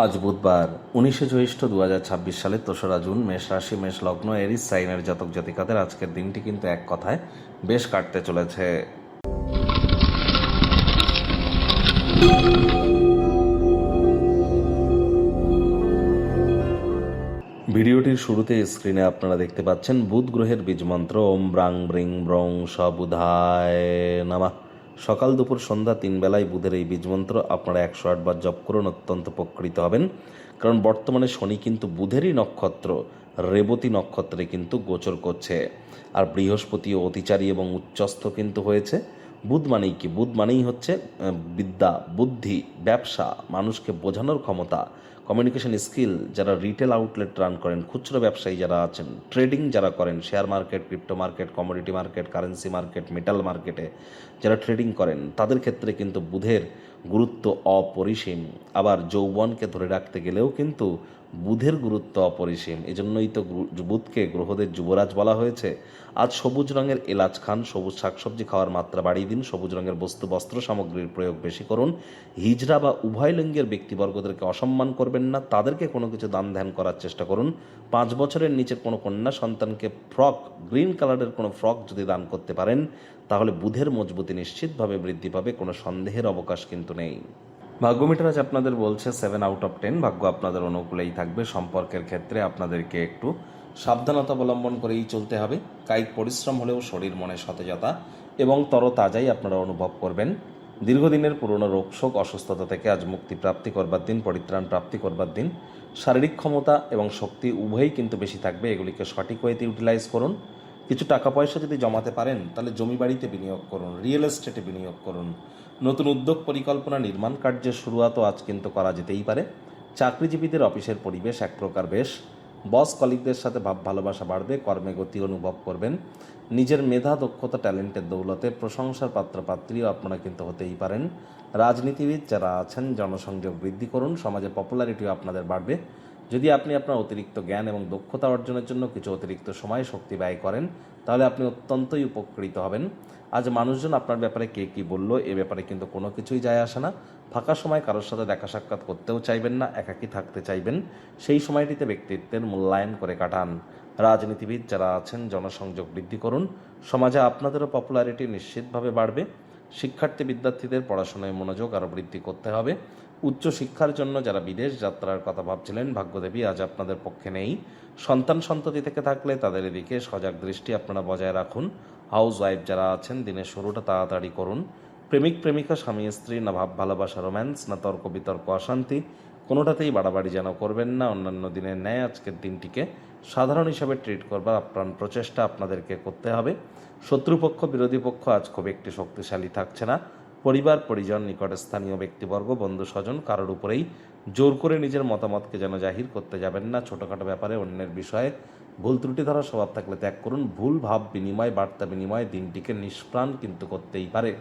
আজ বুধবার 19 জ্যৈষ্ঠ 2026 সালের 3রা জুন। মেষ রাশি, মেষ লগ্ন, এরিস সাইনের জাতক জাতিকাদের আজকের দিনটি কিন্তু এক কথায় বেশ কাটতে চলেছে। ভিডিওটির শুরুতে স্ক্রিনে আপনারা দেখতে পাচ্ছেন বুধ গ্রহের বীজমন্ত্র ওম ব্রাং ব্রিং ব্রং স বুধায় নামাহ। সকাল দুপুর সন্ধ্যা 3 বেলায় বুধের এই বীজমন্ত্র আপনারা 108 বার জপ করুন, অত্যন্ত উপকৃত হবেন। কারণ বর্তমানে শনি কিন্তু বুধেরই নক্ষত্র রেবতী নক্ষত্রে কিন্তু গোচর করছে, আর বৃহস্পতি অতিচারী এবং উচ্চস্থ কিন্তু হয়েছে। বুধ মানেই কি? বুধ মানেই হচ্ছে বিদ্যা, বুদ্ধি, ব্যবসা, মানুষকে বোঝানোর ক্ষমতা, কমিউনিকেশন স্কিল। যারা রিটেল আউটলেট রান করেন, খুচরো ব্যবসায়ী যারা আছেন, ট্রেডিং যারা করেন, share market, crypto market, commodity market, currency market, metal মার্কেটে যারা ট্রেডিং করেন, তাদের ক্ষেত্রে কিন্তু বুধের গুরুত্ব অপরিসীম। আবার যৌবনকে ধরে রাখতে গেলেও কিন্তু বুধের গুরুত্ব অপরিসীম। এজন্যই তো বুধকে গ্রহদের যুবরাজ বলা হয়েছে। আজ সবুজ রঙের এলাচ খান, সবুজ শাকসবজি খাওয়ার মাত্রা বাড়িয়ে দিন, সবুজ রঙের বস্ত্র সামগ্রীর প্রয়োগ বেশি করুন। হিজড়া বা উভয় লিঙ্গের ব্যক্তিবর্গদেরকে অসম্মান করবেন না, তাদেরকে কোনো কিছু দান ধ্যান করার চেষ্টা করুন। 5 বছরের নিচের কোনো কন্যা সন্তানকে গ্রিন কালারের কোনো ফ্রক যদি দান করতে পারেন, তাহলে বুধের মজবুতি নিশ্চিতভাবে বৃদ্ধি পাবে, কোনো সন্দেহের অবকাশ কিন্তু নেই। ভাগ্যমিটার আজ আপনাদের বলছে 7/10। ভাগ্য আপনাদের অনুকূলেই থাকবে। সম্পর্কের ক্ষেত্রে আপনাদেরকে একটু সাবধানতা অবলম্বন করেই চলতে হবে। কায়িক পরিশ্রম হলেও শরীর মনে সতেজতা এবং তরতাজাই আপনারা অনুভব করবেন। দীর্ঘদিনের পুরনো রোগশোক অসুস্থতা থেকে আজ মুক্তি প্রাপ্তি করবার দিন, পরিত্রাণ প্রাপ্তি করবার দিন। শারীরিক ক্ষমতা এবং শক্তি উভয়ই কিন্তু বেশি থাকবে, এগুলিকে সঠিক ওয়েতে ইউটিলাইজ করুন। কিছু টাকা পয়সা যদি জমাতে পারেন, তাহলে জমি বাড়িতে বিনিয়োগ করুন, রিয়েল এস্টেটে বিনিয়োগ করুন। নতুন উদ্যোগ পরিকল্পনা নির্মাণ কার্যের শুরুয়াতও আজ কিন্তু করা যেতেই পারে। চাকরিজীবীদের অফিসের পরিবেশ এক প্রকার বেশ। বস কলিগদের সাথে ভাব ভালোবাসা বাড়বে, কর্মে গতি অনুভব করবেন। নিজের মেধা, দক্ষতা, ট্যালেন্টের দৌলতে প্রশংসার পাত্রপাত্রীও আপনারা কিন্তু হতেই পারেন। রাজনীতিবিদ যারা আছেন, জনসংযোগ বৃদ্ধি করুন, সমাজে পপুলারিটিও আপনাদের বাড়বে। যদি আপনি আপনার অতিরিক্ত জ্ঞান এবং দক্ষতা অর্জনের জন্য কিছু অতিরিক্ত সময় শক্তি ব্যয় করেন, তাহলে আপনি অত্যন্তই উপকৃত হবেন। আজ মানুষজন আপনার ব্যাপারে কে কী বলল, এ ব্যাপারে কিন্তু কোনো কিছুই যায় আসে না। ফাঁকা সময় কারোর সাথে দেখা সাক্ষাৎ করতেও চাইবেন না, একাকী থাকতে চাইবেন। সেই সময়টিতে ব্যক্তিত্বের মূল্যায়ন করে কাটান। রাজনীতিবিদ যারা আছেন, জনসংযোগ বৃদ্ধি করুন, সমাজে আপনাদেরও পপুলারিটি নিশ্চিতভাবে বাড়বে। শিক্ষার্থী বিদ্যার্থীদের পড়াশোনায় মনোযোগ আরও বৃদ্ধি করতে হবে। উচ্চ শিক্ষার জন্য যারা বিদেশ যাত্রার কথা ভাবছিলেন, ভাগ্যদেবী আজ আপনাদের পক্ষে নেই। সন্তান সন্ততি থেকে থাকলে তাদের এদিকে সজাগ দৃষ্টি আপনারা বজায় রাখুন। হাউস ওয়াইফ যারা আছেন, দিনের শুরুটা তাড়াতাড়ি করুন। প্রেমিক প্রেমিকা, স্বামী স্ত্রী, না ভাব ভালোবাসা রোম্যান্স, না তর্ক বিতর্ক অশান্তি, কোনোটাতেই বাড়াবাড়ি যেন করবেন না। অন্যান্য দিনের ন্যায় আজকের দিনটিকে সাধারণ হিসাবে ট্রিট করবার আপ্রাণ প্রচেষ্টা আপনাদেরকে করতে হবে। শত্রুপক্ষ, বিরোধী পক্ষ আজ খুব একটি শক্তিশালী থাকছে না। পরিবার, পরিজন, নিকটস্থানীয় ব্যক্তিবর্গ, বন্ধু স্বজন, কারোর উপরেই জোর করে নিজের মতামতকে যেন জাহির করতে যাবেন না। ছোটোখাটো ব্যাপারে অন্যের বিষয়ে ভুল ত্রুটি ধরার স্বভাব থাকলে ত্যাগ করুন। ভুল ভাব বিনিময়, বার্তা বিনিময় দিনটিকে নিষ্প্রাণ কিন্তু করতেই পারে।